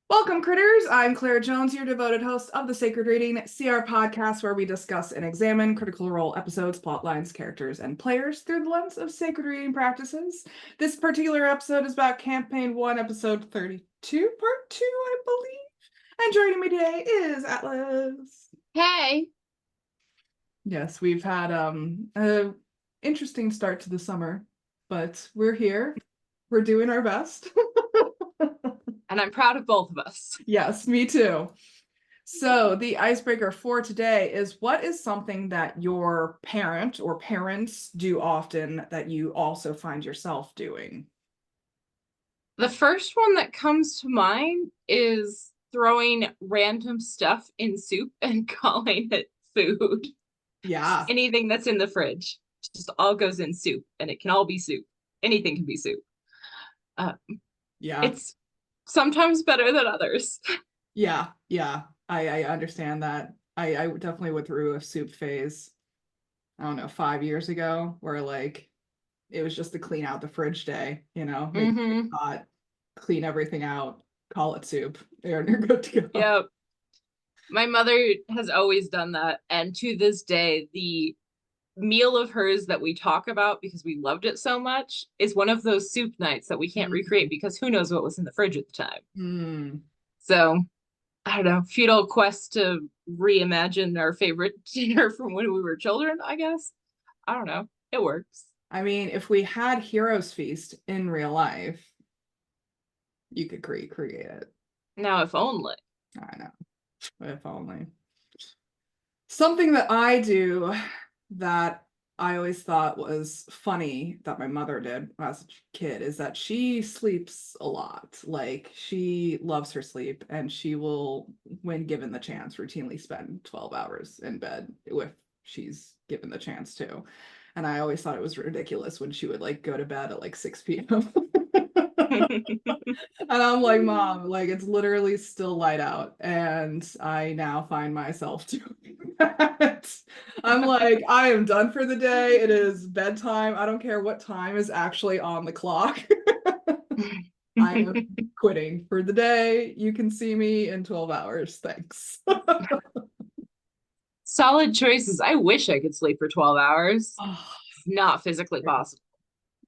Welcome, critters. I'm Claire Jones, your devoted host of the Sacred Reading CR podcast, where we discuss and examine Critical Role episodes, plot lines, characters, and players through the lens of sacred reading practices. This particular episode is about Campaign 1, Episode 32, Part 2, I believe. And joining me today is Atlas. Hey. Yes, we've had an interesting start to the summer, but we're here. We're doing our best. And I'm proud of both of us. Yes, me too. So the icebreaker for today is, what is something that your parent or parents do often that you also find yourself doing? The first one that comes to mind is throwing random stuff in soup and calling it food. Yeah. Anything that's in the fridge just all goes in soup, and it can all be soup. Anything can be soup. Yeah. It's sometimes better than others. Yeah. I understand that. I definitely went through a soup phase, I don't know, 5 years ago, where like it was just to clean out the fridge day, make it hot, clean everything out, call it soup, and you're good to go. Yep. My mother has always done that, and to this day, the meal of hers that we talk about because we loved it so much is one of those soup nights that we can't recreate because who knows what was in the fridge at the time. So I don't know, futile quest to reimagine our favorite dinner from when we were children, I guess. I don't know, it works. I mean, if we had Heroes Feast in real life, you could recreate it. Now, if only. I know, if only. Something that I do that I always thought was funny that my mother did as a kid is that she sleeps a lot. Like, she loves her sleep, and she will, when given the chance, routinely spend 12 hours in bed if she's given the chance to. And I always thought it was ridiculous when she would like go to bed at like 6 p.m. And I'm like, Mom, like it's literally still light out. And I now find myself doing that. I'm like, I am done for the day. It is bedtime. I don't care what time is actually on the clock. I am quitting for the day. You can see me in 12 hours. Thanks. Solid choices. I wish I could sleep for 12 hours. It's not physically possible.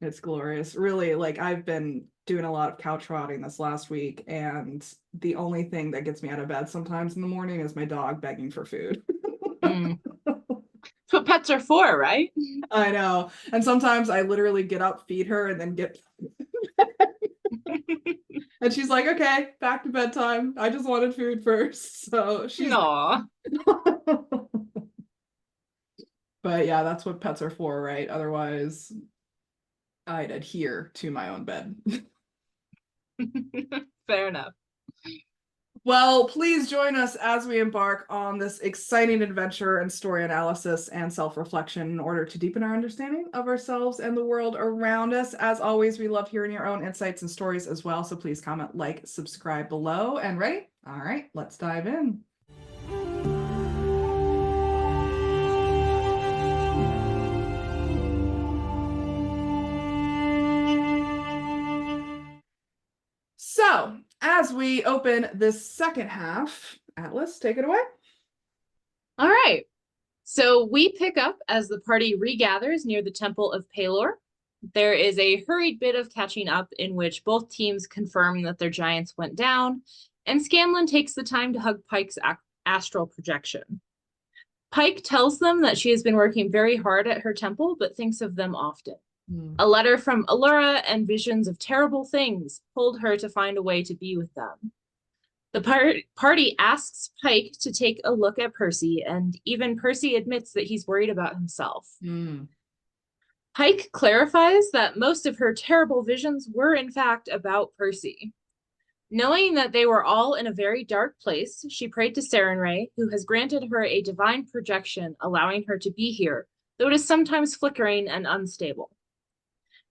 It's glorious. Really, like I've been doing a lot of couch rotting this last week, and the only thing that gets me out of bed sometimes in the morning is my dog begging for food. That's what pets are for, right? I know. And sometimes I literally get up, feed her, and then get and she's like, okay, back to bedtime. I just wanted food first. So she's But yeah, that's what pets are for, right? Otherwise, I'd adhere to my own bed. Fair enough. Well, please join us as we embark on this exciting adventure and story analysis and self-reflection in order to deepen our understanding of ourselves and the world around us. As always, we love hearing your own insights and stories as well, so please comment, like, subscribe below. And ready? All right, let's dive in. So, as we open this second half, Atlas, take it away. All right. So we pick up as the party regathers near the Temple of Pelor. There is a hurried bit of catching up in which both teams confirm that their giants went down, and Scanlan takes the time to hug Pike's astral projection. Pike tells them that she has been working very hard at her temple, but thinks of them often. A letter from Allura and visions of terrible things pulled her to find a way to be with them. The party asks Pike to take a look at Percy, and even Percy admits that he's worried about himself. Pike clarifies that most of her terrible visions were in fact about Percy. Knowing that they were all in a very dark place, she prayed to Sarenrae, who has granted her a divine projection, allowing her to be here, though it is sometimes flickering and unstable.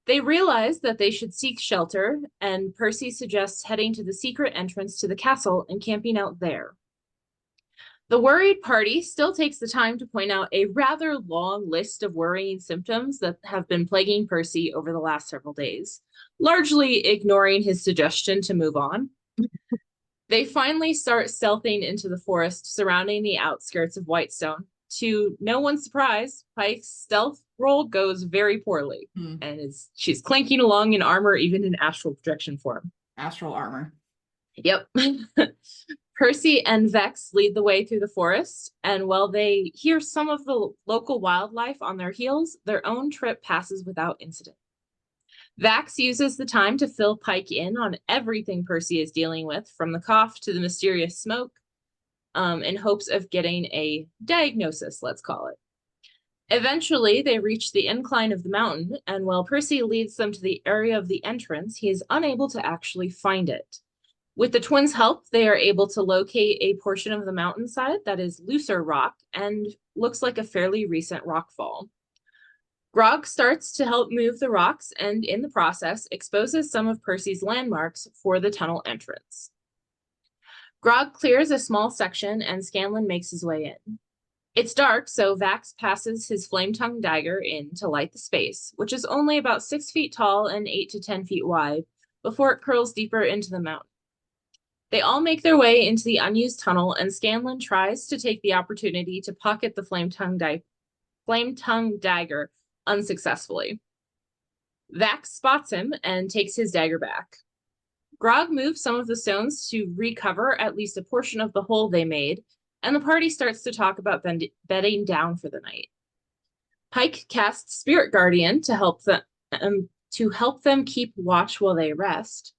They realize that they should seek shelter, and Percy suggests heading to the secret entrance to the castle and camping out there. The worried party still takes the time to point out a rather long list of worrying symptoms that have been plaguing Percy over the last several days, largely ignoring his suggestion to move on. They finally start stealthing into the forest surrounding the outskirts of Whitestone. To no one's surprise, Pike's stealth roll goes very poorly, Hmm. and she's clanking along in armor, even in astral projection form. Astral armor. Yep. Percy and Vex lead the way through the forest, and while they hear some of the local wildlife on their heels, their own trip passes without incident. Vax uses the time to fill Pike in on everything Percy is dealing with, from the cough to the mysterious smoke, in hopes of getting a diagnosis, let's call it. Eventually, they reach the incline of the mountain, and while Percy leads them to the area of the entrance, he is unable to actually find it. With the twins' help, they are able to locate a portion of the mountainside that is looser rock and looks like a fairly recent rockfall. Grog starts to help move the rocks and, in the process, exposes some of Percy's landmarks for the tunnel entrance. Grog clears a small section and Scanlan makes his way in. It's dark, so Vax passes his flame-tongued dagger in to light the space, which is only about 6 feet tall and 8 to 10 feet wide, before it curls deeper into the mountain. They all make their way into the unused tunnel, and Scanlan tries to take the opportunity to pocket the flame-tongued dagger unsuccessfully. Vax spots him and takes his dagger back. Grog moves some of the stones to recover at least a portion of the hole they made, and the party starts to talk about bedding down for the night. Pike casts Spirit Guardian to help them keep watch while they rest.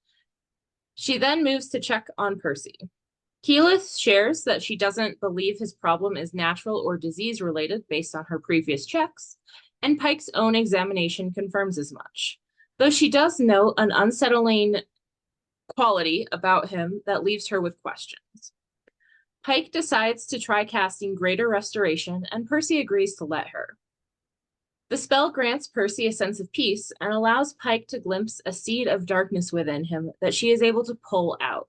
She then moves to check on Percy. Keyleth shares that she doesn't believe his problem is natural or disease related based on her previous checks, and Pike's own examination confirms as much, though she does note an unsettling quality about him that leaves her with questions. Pike decides to try casting Greater Restoration, and Percy agrees to let her. The spell grants Percy a sense of peace and allows Pike to glimpse a seed of darkness within him that she is able to pull out.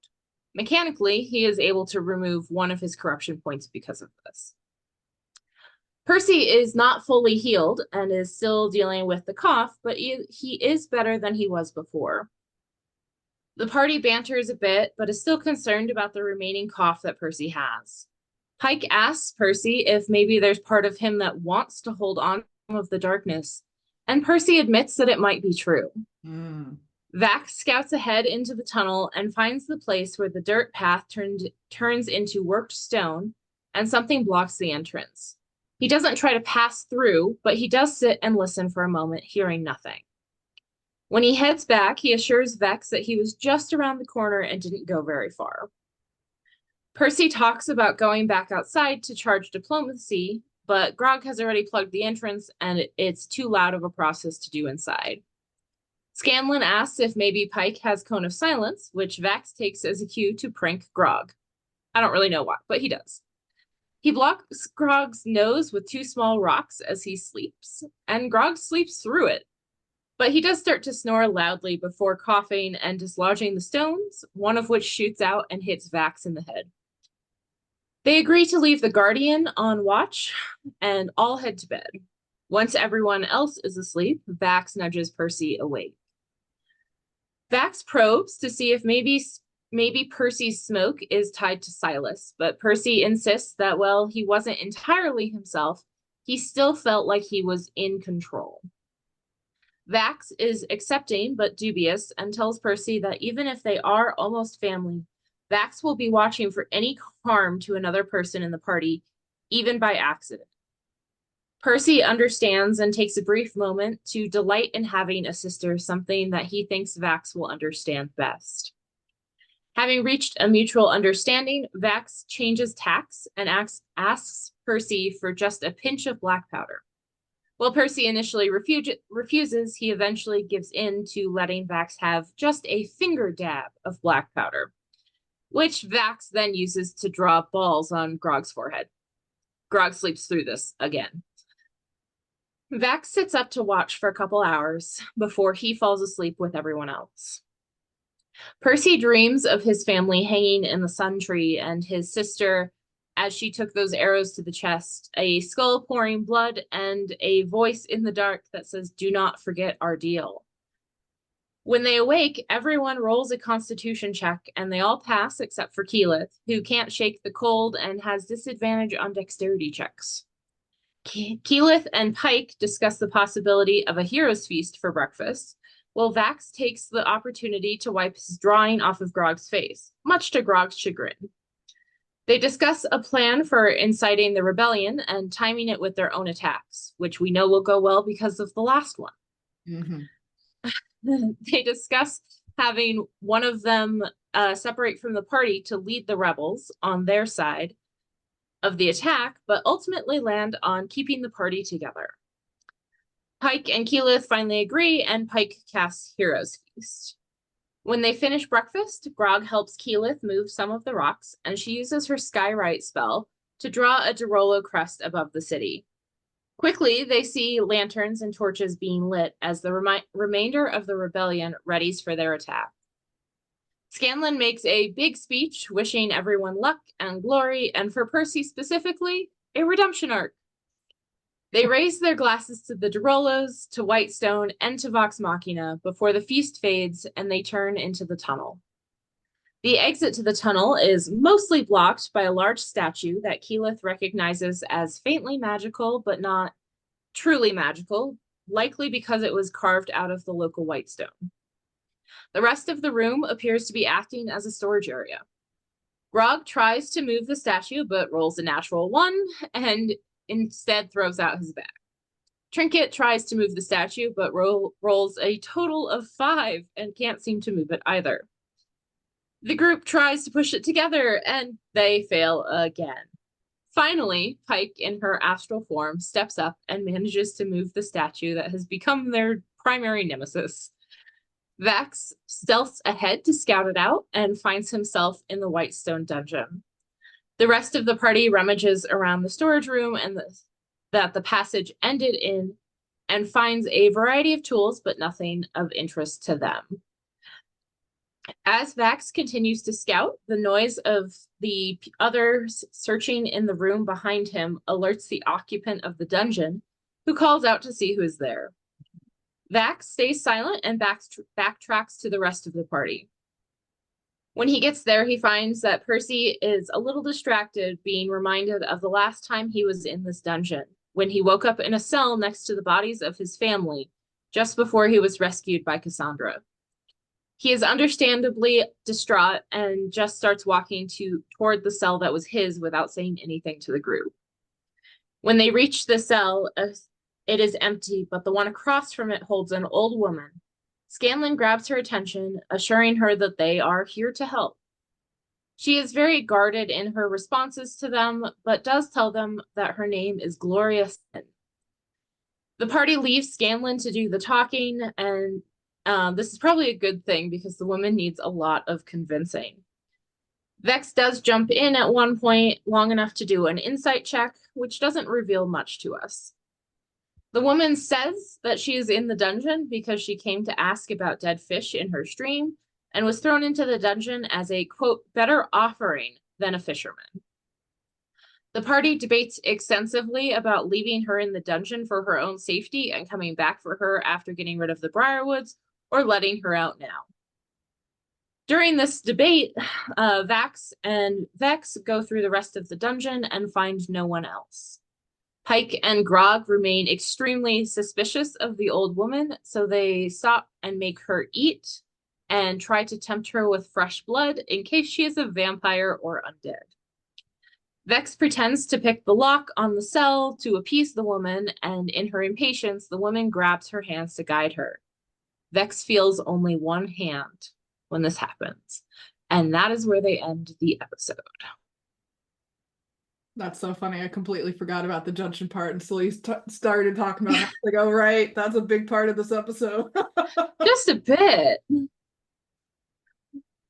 Mechanically, he is able to remove one of his corruption points because of this. Percy is not fully healed and is still dealing with the cough, but he is better than he was before. The party banters a bit, but is still concerned about the remaining cough that Percy has. Pike asks Percy if maybe there's part of him that wants to hold on of the darkness, and Percy admits that it might be true. Vax scouts ahead into the tunnel and finds the place where the dirt path turns into worked stone, and something blocks the entrance. He doesn't try to pass through, but he does sit and listen for a moment, hearing nothing. When he heads back, he assures Vex that he was just around the corner and didn't go very far. Percy talks about going back outside to charge diplomacy, but Grog has already plugged the entrance, and it's too loud of a process to do inside. Scanlan asks if maybe Pike has Cone of Silence, which Vax takes as a cue to prank Grog. I don't really know why, but he does. He blocks Grog's nose with 2 small rocks as he sleeps, and Grog sleeps through it. But he does start to snore loudly before coughing and dislodging the stones, one of which shoots out and hits Vax in the head. They agree to leave the Guardian on watch and all head to bed. Once everyone else is asleep, Vax nudges Percy awake. Vax probes to see if maybe Percy's smoke is tied to Silas, but Percy insists that while he wasn't entirely himself, he still felt like he was in control. Vax is accepting but dubious and tells Percy that even if they are almost family, Vax will be watching for any harm to another person in the party, even by accident. Percy understands and takes a brief moment to delight in having a sister, something that he thinks Vax will understand best. Having reached a mutual understanding, Vax changes tacks and asks Percy for just a pinch of black powder. While Percy initially refuses, he eventually gives in to letting Vax have just a finger dab of black powder, which Vax then uses to draw balls on Grog's forehead. Grog sleeps through this again. Vax sits up to watch for a couple hours before he falls asleep with everyone else. Percy dreams of his family hanging in the sun tree and his sister as she took those arrows to the chest, a skull pouring blood, and a voice in the dark that says, "Do not forget our deal." When they awake, everyone rolls a constitution check and they all pass except for Keyleth, who can't shake the cold and has disadvantage on dexterity checks. Keyleth and Pike discuss the possibility of a hero's feast for breakfast, while Vax takes the opportunity to wipe his drawing off of Grog's face, much to Grog's chagrin. They discuss a plan for inciting the rebellion and timing it with their own attacks, which we know will go well because of the last one. Mm-hmm. They discuss having one of them separate from the party to lead the rebels on their side of the attack, but ultimately land on keeping the party together. Pike and Keyleth finally agree, and Pike casts Hero's Feast. When they finish breakfast, Grog helps Keyleth move some of the rocks, and she uses her Skywrite spell to draw a Derolo crest above the city. Quickly, they see lanterns and torches being lit as the remainder of the rebellion readies for their attack. Scanlan makes a big speech wishing everyone luck and glory, and for Percy specifically, a redemption arc. They raise their glasses to the Derolos, to Whitestone, and to Vox Machina before the feast fades and they turn into the tunnel. The exit to the tunnel is mostly blocked by a large statue that Keyleth recognizes as faintly magical, but not truly magical, likely because it was carved out of the local Whitestone. The rest of the room appears to be acting as a storage area. Grog tries to move the statue, but rolls a natural 1 and instead throws out his bag. Trinket tries to move the statue, but rolls a total of 5 and can't seem to move it either. The group tries to push it together, and they fail again. Finally, Pike, in her astral form, steps up and manages to move the statue that has become their primary nemesis. Vax stealths ahead to scout it out and finds himself in the Whitestone dungeon. The rest of the party rummages around the storage room and that the passage ended in and finds a variety of tools, but nothing of interest to them. As Vax continues to scout, the noise of the others searching in the room behind him alerts the occupant of the dungeon, who calls out to see who is there. Vax stays silent and backtracks to the rest of the party. When he gets there, he finds that Percy is a little distracted, being reminded of the last time he was in this dungeon, when he woke up in a cell next to the bodies of his family, just before he was rescued by Cassandra. He is understandably distraught and just starts walking toward the cell that was his without saying anything to the group. When they reach the cell, it is empty, but the one across from it holds an old woman. Scanlan grabs her attention, assuring her that they are here to help. She is very guarded in her responses to them, but does tell them that her name is Gloria Sin. The party leaves Scanlan to do the talking, and this is probably a good thing because the woman needs a lot of convincing. Vex does jump in at one point long enough to do an insight check, which doesn't reveal much to us. The woman says that she is in the dungeon because she came to ask about dead fish in her stream and was thrown into the dungeon as a, quote, better offering than a fisherman. The party debates extensively about leaving her in the dungeon for her own safety and coming back for her after getting rid of the Briarwoods, or letting her out now. During this debate, Vax and Vex go through the rest of the dungeon and find no one else. Pike and Grog remain extremely suspicious of the old woman, so they stop and make her eat and try to tempt her with fresh blood in case she is a vampire or undead. Vex pretends to pick the lock on the cell to appease the woman, and in her impatience, the woman grabs her hands to guide her. Vex feels only one hand when this happens, and that is where they end the episode. That's so funny. I completely forgot about the dungeon part until you started talking about it. Like, oh, right, that's a big part of this episode. Just a bit.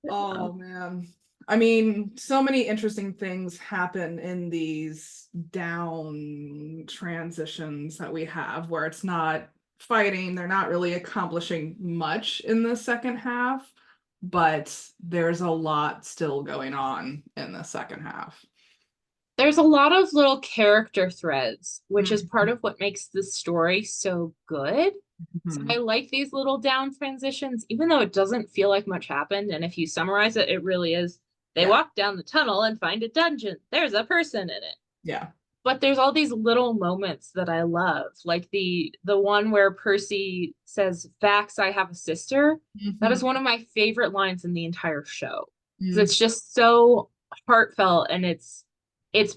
Oh, man. I mean, so many interesting things happen in these down transitions that we have where it's not fighting, they're not really accomplishing much in the second half, but there's a lot still going on in the second half. There's a lot of little character threads, which is part of what makes the story so good. So Mhm. I like these little down transitions, even though it doesn't feel like much happened. And if you summarize it, it really is. They Yeah. walk down the tunnel and find a dungeon. There's a person in it. Yeah. But there's all these little moments that I love, like the one where Percy says, "Vax, I have a sister." That is Mhm. one of my favorite lines in the entire show because Mhm. it's just so heartfelt, and it's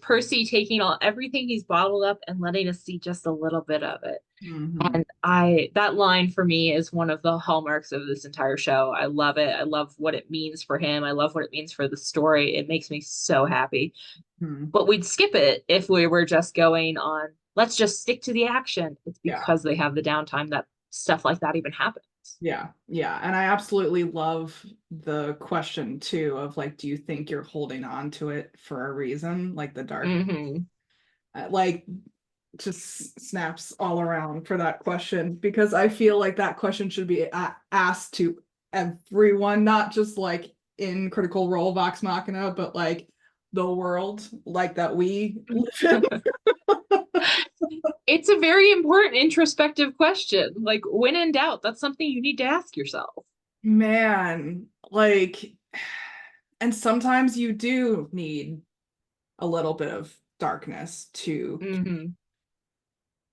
Percy taking all everything he's bottled up and letting us see just a little bit of it. Mhm. And that line for me is one of the hallmarks of this entire show. I love it. I love what it means for him. I love what it means for the story. It makes me so happy. Mhm. But we'd skip it if we were just going on, let's just stick to the action. It's Yeah. because they have the downtime that stuff like that even happens. Yeah. Yeah. And I absolutely love the question too of like, do you think you're holding on to it for a reason? Like the dark, Hmm. like just snaps all around for that question because I feel like that question should be asked to everyone, not just like in Critical Role Vox Machina, but like the world like that we live in. It's a very important introspective question. Like, when in doubt, that's something you need to ask yourself. Man, like, and sometimes you do need a little bit of darkness to Hmm.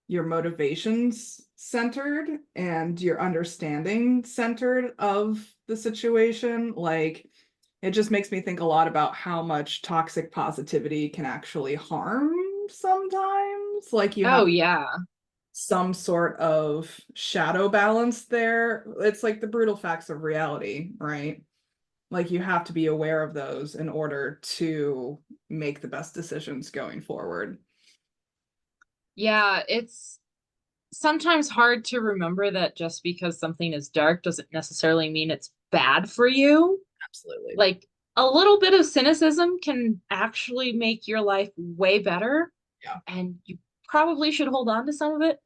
your motivations centered and your understanding centered of the situation. Like, it just makes me think a lot about how much toxic positivity can actually harm sometimes. Like, you have Oh, yeah. some sort of shadow balance there. It's like the brutal facts of reality, right? Like, you have to be aware of those in order to make the best decisions going forward. Yeah, it's sometimes hard to remember that just because something is dark doesn't necessarily mean it's bad for you. Absolutely. Like, a little bit of cynicism can actually make your life way better, Yeah. and you probably should hold on to some of it.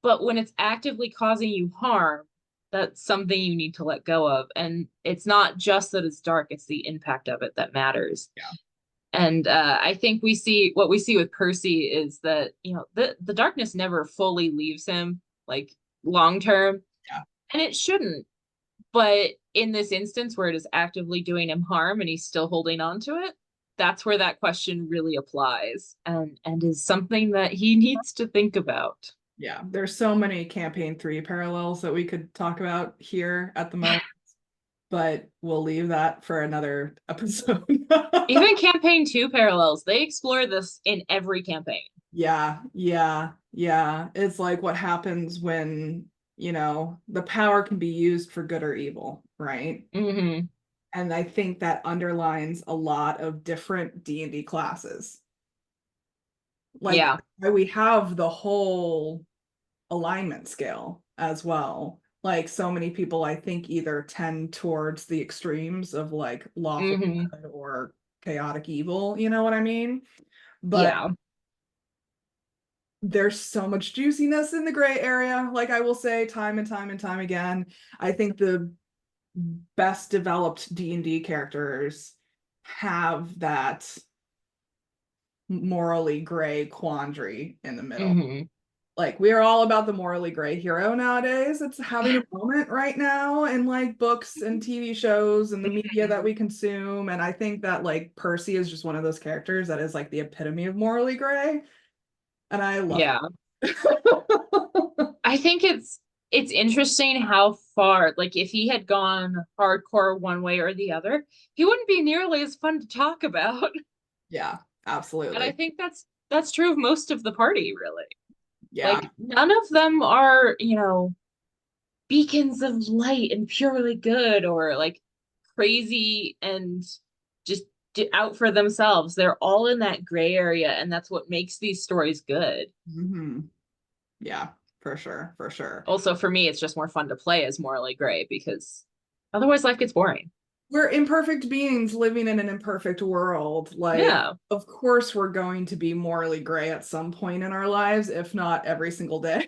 But when it's actively causing you harm, that's something you need to let go of. And it's not just that it's dark, it's the impact of it that matters. Yeah. And I think we see what we see with Percy is that, the darkness never fully leaves him, like, long term, Yeah. and it shouldn't. But in this instance where it is actively doing him harm and he's still holding on to it, that's where that question really applies, and is something that he needs to think about. Yeah. There's so many campaign 3 parallels that we could talk about here at the moment, but we'll leave that for another episode. Even campaign 2 parallels, they explore this in every campaign. Yeah, yeah, yeah. It's like what happens when, the power can be used for good or evil, right? Hmm. And I think that underlines a lot of different D&D classes. Like, Yeah. we have the whole alignment scale as well. Like, so many people, I think, either tend towards the extremes of like lawful Hmm. good or chaotic evil, you know what I mean? But Yeah. there's so much juiciness in the gray area. Like, I will say time and time and time again, I think the best developed D&D characters have that morally gray quandary in the middle. Hmm. Like, we're all about the morally gray hero nowadays. It's having a moment right now in like books and TV shows and the media that we consume. And I think that like Percy is just one of those characters that is like the epitome of morally gray. And I love Yeah. it. I think it's interesting how far, like, if he had gone hardcore one way or the other, he wouldn't be nearly as fun to talk about. Yeah, And I absolutely. think that's true of most of the party, really. Yeah. Like, none of them are, beacons of light and purely good, or like crazy and just out for themselves. They're all in that gray area, and that's what makes these stories good. Hmm. Yeah, for sure, for sure. Also, for me, it's just more fun to play as morally gray because otherwise life gets boring. We're imperfect beings living in an imperfect world. Like, Yeah. of course, we're going to be morally gray at some point in our lives, if not every single day.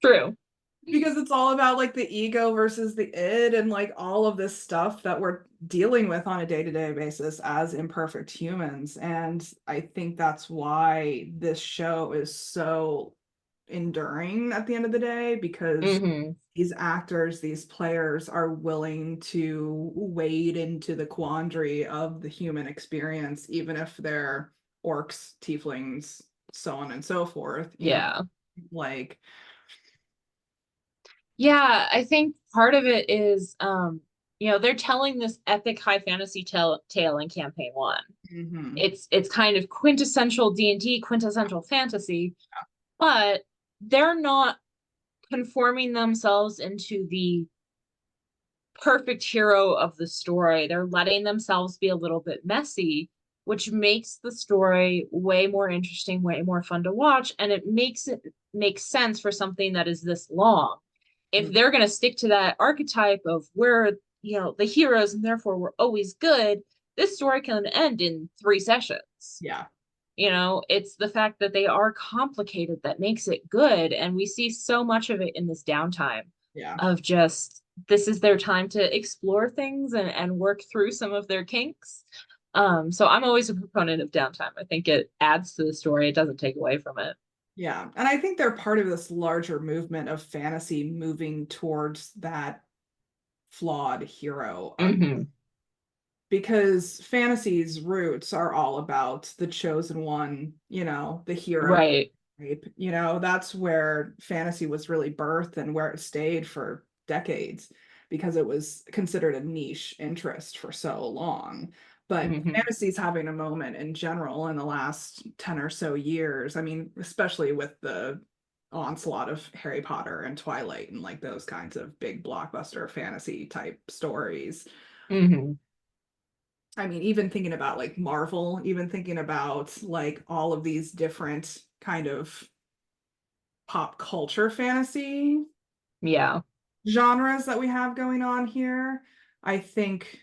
True. Because it's all about like the ego versus the id and like all of this stuff that we're dealing with on a day-to-day basis as imperfect humans. And I think that's why this show is so enduring at the end of the day, because Mm-hmm. these actors, these players are willing to wade into the quandary of the human experience, even if they're orcs, tieflings, so on and so forth, you know, Yeah. like, Yeah, I think part of it is they're telling this epic high fantasy tale in campaign one. mhm, It's kind of quintessential D&D, quintessential fantasy, but they're not conforming themselves into the perfect hero of the story. They're letting themselves be a little bit messy, which makes the story way more interesting, way more fun to watch, and it make sense for something that is this long. If mm, they're going to stick to that archetype of we're, the heroes and therefore we're always good, this story can end in 3 sessions. yeah, It's the fact that they are complicated that makes it good. And we see so much of it in this downtime yeah. of just this is their time to explore things and work through some of their kinks. So I'm always a proponent of downtime. I think it adds to the story, it doesn't take away from it. Yeah. And I think they're part of this larger movement of fantasy moving towards that flawed hero arc, Mm-hmm. because fantasy's roots are all about the chosen one, the hero. Right. That's where fantasy was really birthed and where it stayed for decades, because it was considered a niche interest for so long. But Mm-hmm. fantasy's having a moment in general in the last 10 or so years. I mean, especially with the onslaught of Harry Potter and Twilight and like those kinds of big blockbuster fantasy type stories. Mm-hmm. I mean, even thinking about like Marvel, even thinking about like all of these different kind of pop culture fantasy Yeah. genres that we have going on here, I think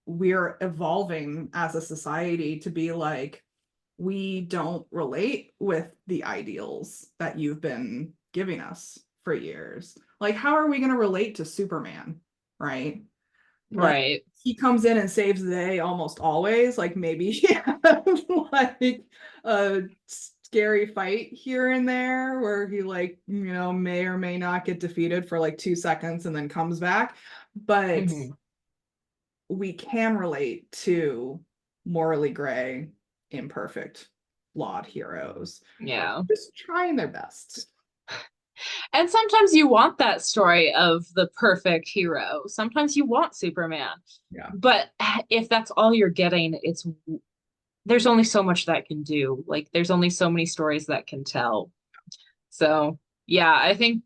we're evolving as a society to be like, we don't relate with the ideals that you've been giving us for years. Like, how are we going to relate to Superman, right? Like, Right. he comes in and saves the day almost always. Like, maybe he has like a scary fight here and there where he like, may or may not get defeated for like 2 seconds and then comes back. But Mm-hmm. we can relate to morally gray, imperfect, flawed heroes Yeah. just trying their best. And sometimes you want that story of the perfect hero. Sometimes you want Superman. Yeah. But if that's all you're getting, there's only so much that can do. Like there's only so many stories that can tell. So yeah, I think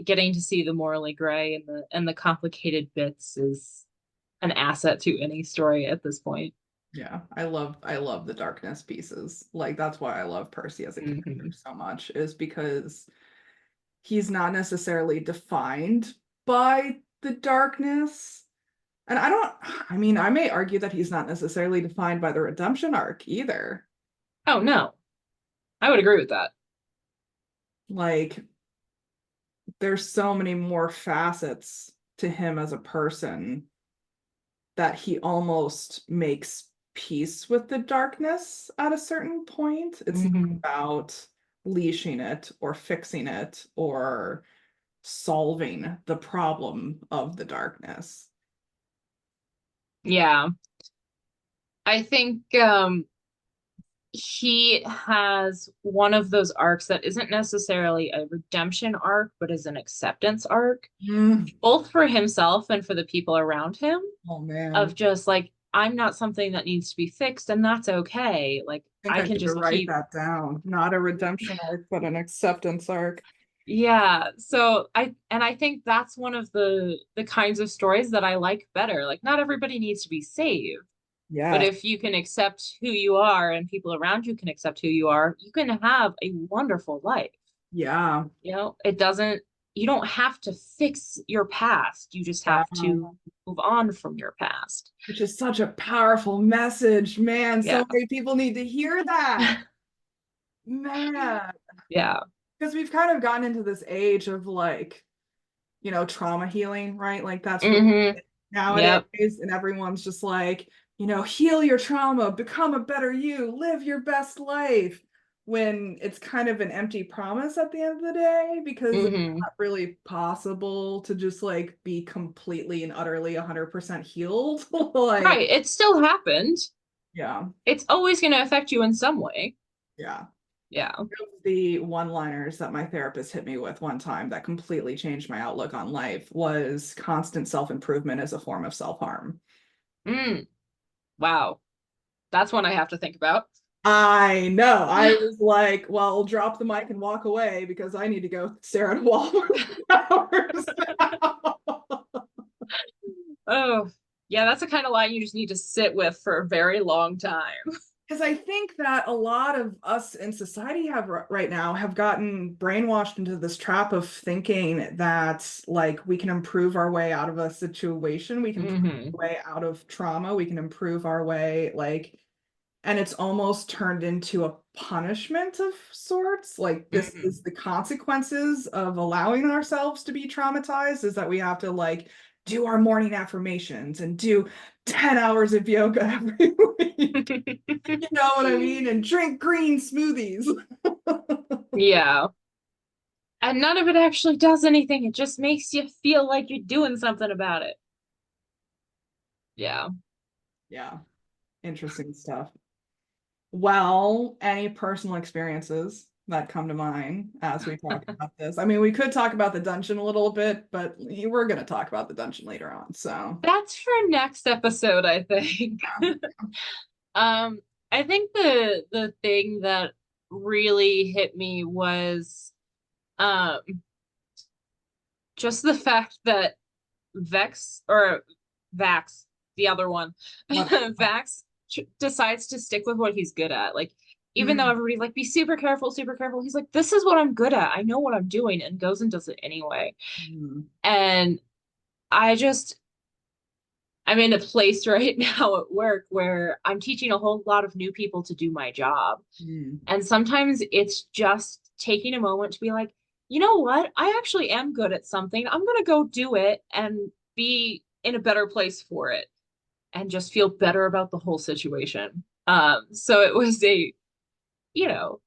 getting to see the morally gray and the complicated bits is an asset to any story at this point. Yeah, I love the darkness pieces. Like that's why I love Percy as a character Hmm. so much, is because he's not necessarily defined by the darkness. And I mean, I may argue that he's not necessarily defined by the redemption arc either. Oh no, I would agree with that. Like there's so many more facets to him as a person that he almost makes peace with the darkness at a certain point. It's not Hmm. about leashing it or fixing it or solving the problem of the darkness. Yeah. I think he has one of those arcs that isn't necessarily a redemption arc, but is an acceptance arc, Mm. both for himself and for the people around him, Oh man. of just like, I'm not something that needs to be fixed, and that's okay. Like, I think I I can need to just write keep, that down. Not a redemption arc, but an acceptance arc. yeah. So I think that's one of the kinds of stories that I like better. Like, not everybody needs to be saved. But Yes. if you can accept who you are and people around you can accept who you are, you can have a wonderful life. Yeah. It doesn't, you don't have to fix your past. You just Yeah. have to move on from your past. Which is such a powerful message, man. Yeah. So many people need to hear that. Man. Yeah. Because we've kind of gotten into this age of like, trauma healing, right? Like that's really Mm-hmm. it nowadays. Yep. And everyone's just like, heal your trauma, become a better you, live your best life. when it's kind of an empty promise at the end of the day because it's Hmm. not really possible to just like be completely and utterly 100% healed. Like, Right. It still happened. yeah, It's always going to affect you in some way. yeah. Yeah. The one-liners that my therapist hit me with one time that completely changed my outlook on life was constant self-improvement as a form of self-harm. Mm, wow. That's one I have to think about. I know. I was like, well, drop the mic and walk away because I need to go stare at a wall for hours now. Oh, yeah, that's the kind of line you just need to sit with for a very long time. Because I think that a lot of us in society have right now have gotten brainwashed into this trap of thinking that like we can improve our way out of a situation, we can improve Hmm. our way out of trauma, we can improve our way like, and it's almost turned into a punishment of sorts. Like this Hmm. is the consequences of allowing ourselves to be traumatized is that we have to like do our morning affirmations and do 10 hours of yoga every week. You know what I mean? And drink green smoothies. Yeah. And none of it actually does anything. It just makes you feel like you're doing something about it. Yeah. Yeah, interesting stuff. Well, any personal experiences that come to mind as we talk about this? I mean, we could talk about the dungeon a little bit, but we're going to talk about the dungeon later on. So, That's for next episode, I think. yeah. Um, I think the thing that really hit me was um just the fact that Vex or Vax, the other one, What? Vax decides to stick with what he's good at. Like, even though Mm, everybody's like, be super careful, he's like, this is what I'm good at. I know what I'm doing, and goes and does it anyway. mm, And I just, I'm in a place right now at work where I'm teaching a whole lot of new people to do my job. mm, And sometimes it's just taking a moment to be like, you know what? I actually am good at something. I'm going to go do it and be in a better place for it and just feel better about the whole situation. So it was a, you know,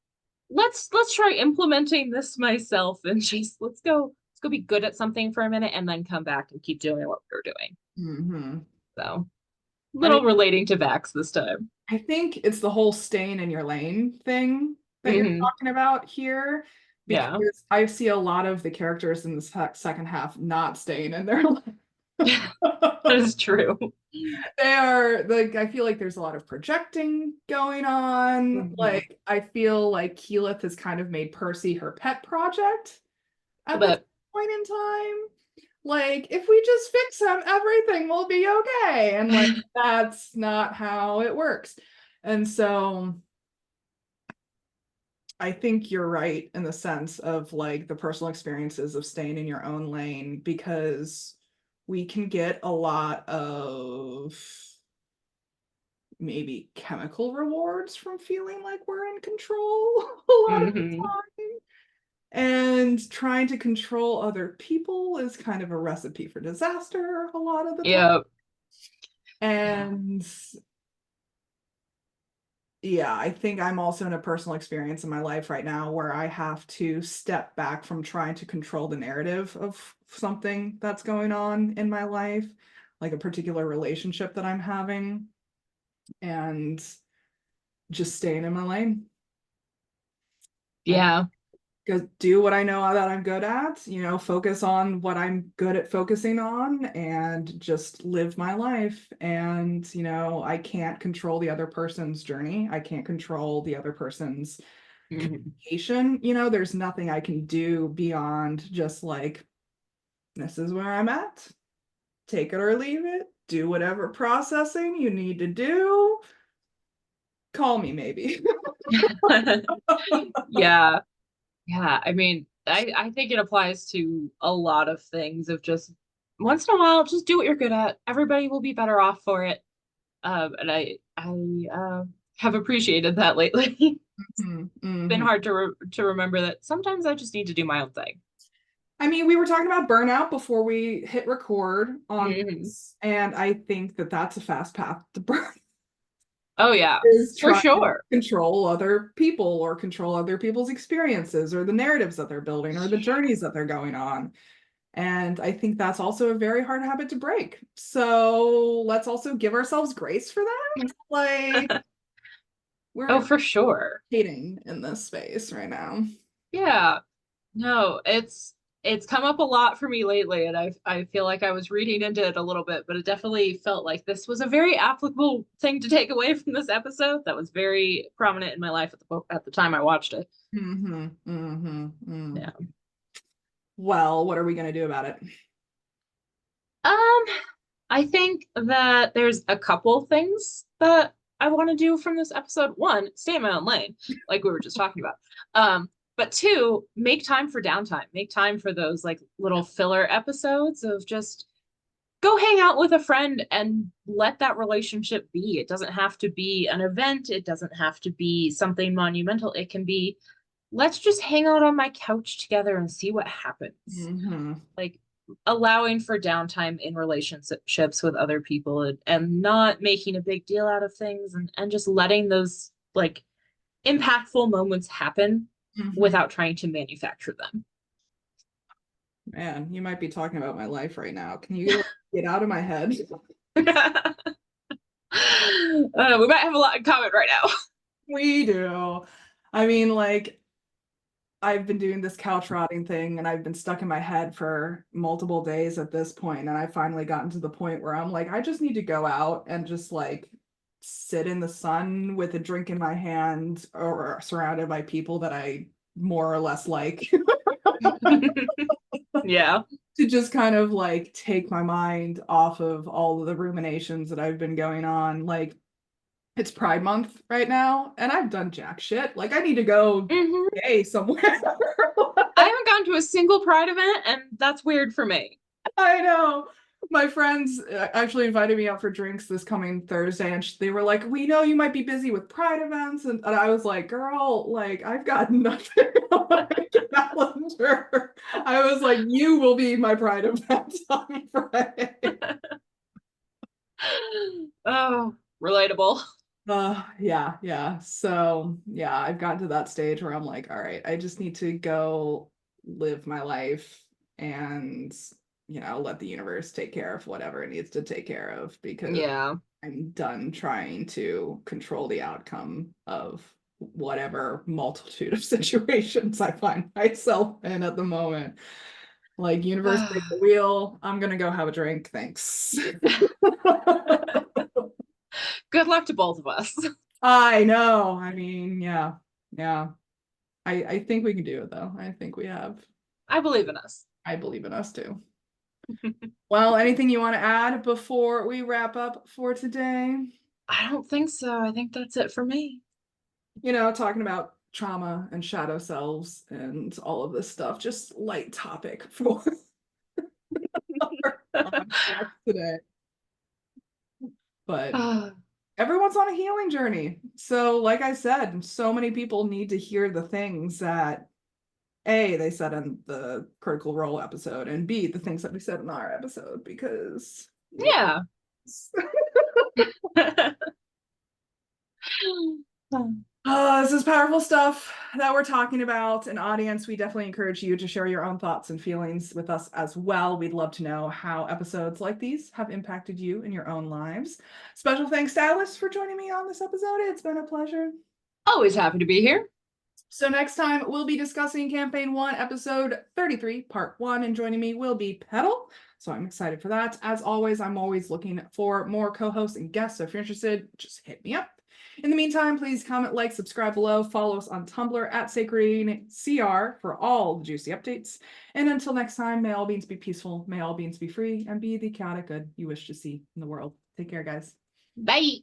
let's try implementing this myself and just let's go be good at something for a minute and then come back and keep doing what we're doing. mhm. So I mean, little relating to Vax this time. I think it's the whole staying in your lane thing that you're Hmm. talking about here, Yeah. because I see a lot of the characters in the second half not staying in their lane. That is true. They are like, I feel like there's a lot of projecting going on. Hmm. Like, I feel like Keyleth has kind of made Percy her pet project at this But point in time. Like, if we just fix him, everything will be okay. And like, that's not how it works. And so I think you're right in the sense of like the personal experiences of staying in your own lane because we can get a lot of maybe chemical rewards from feeling like we're in control a lot of the hmm. time. And trying to control other people is kind of a recipe for disaster a lot of the time. Yeah. Yeah. And yeah, I think I'm also in a personal experience in my life right now where I have to step back from trying to control the narrative of something that's going on in my life, like a particular relationship that I'm having, and just staying in my lane and Yeah. go do what I know that I'm good at, focus on what I'm good at focusing on and just live my life. And, I can't control the other person's journey. I can't control the other person's Hmm. communication. There's nothing I can do beyond just like, this is where I'm at. Take it or leave it. Do whatever processing you need to do. Call me maybe. Yeah. Yeah. I mean, I think it applies to a lot of things of just once in a while, just do what you're good at. Everybody will be better off for it. And I have appreciated that lately. It's Mhm, been mhm. hard to remember that sometimes I just need to do my own thing. I mean, we were talking about burnout before we hit record on Hmm. this, and I think that that's a fast path to burn. Oh yeah, is for trying to sure. control other people or control other people's experiences or the narratives that they're building or the journeys that they're going on. And I think that's also a very hard habit to break. So let's also give ourselves grace for that. Like, Oh, we're for sure. hating in this space right now. Yeah. No, it's come up a lot for me lately, and I feel like I was reading into it a little bit, but it definitely felt like this was a very applicable thing to take away from this episode that was very prominent in my life at the time I watched it. Mm-hmm, mm-hmm, Yeah. mm. Well, what are we going to do about it? Um, I think that there's a couple things that I want to do from this episode. One, stay in my own lane, like we were just talking about. But two, make time for downtime. Make time for those like little filler episodes of just go hang out with a friend and let that relationship be. It doesn't have to be an event, it doesn't have to be something monumental. It can be, let's just hang out on my couch together and see what happens. Mm-hmm. Like allowing for downtime in relationships with other people and not making a big deal out of things and just letting those like impactful moments happen Mm-hmm. without trying to manufacture them. Man, you might be talking about my life right now. Can you like, get out of my head? We might have a lot in common right now. We do. I mean, like, I've been doing this couch rotting thing and I've been stuck in my head for multiple days at this point, and I finally gotten to the point where I'm like, I just need to go out and just like sit in the sun with a drink in my hand or surrounded by people that I more or less like. Yeah. To just kind of like take my mind off of all of the ruminations that I've been going on. Like, it's Pride Month right now, and I've done jack shit. Like, I need to go Hmm. gay somewhere. I haven't gone to a single Pride event, and that's weird for me. I know. My friends actually invited me out for drinks this coming Thursday, and they were like, "We know you might be busy with Pride events," and I was like, "Girl, like I've got nothing on my calendar." I was like, "You will be my Pride event on Friday." Oh, relatable. Yeah, yeah. So, yeah, I've gotten to that stage where I'm like, all right, I just need to go live my life and, let the universe take care of whatever it needs to take care of because Yeah. I'm done trying to control the outcome of whatever multitude of situations I find myself in at the moment. Like, universe, take the wheel. I'm gonna go have a drink. Thanks. Good luck to both of us. I know. I mean, yeah, yeah. I think we can do it though. I think we have. I believe in us. I believe in us too. Well, anything you want to add before we wrap up for today? I don't think so. I think that's it for me. Talking about trauma and shadow selves and all of this stuff, just light topic for our podcast today. But everyone's on a healing journey. So, like I said, so many people need to hear the things that A, they said in the Critical Role episode, and B, the things that we said in our episode, because yeah. Yeah. This is powerful stuff that we're talking about. An audience, we definitely encourage you to share your own thoughts and feelings with us as well. We'd love to know how episodes like these have impacted you in your own lives. Special thanks to Alice for joining me on this episode. It's been a pleasure. Always happy to be here. So next time we'll be discussing Campaign 1, Episode 33, Part 1, and joining me will be Petal. So I'm excited for that. As always, I'm always looking for more co-hosts and guests, so if you're interested, just hit me up. In the meantime, please comment, like, subscribe below, follow us on Tumblr at SacredCR for all the juicy updates. And until next time, may all beings be peaceful, may all beings be free, and be the chaotic good you wish to see in the world. Take care, guys. Bye.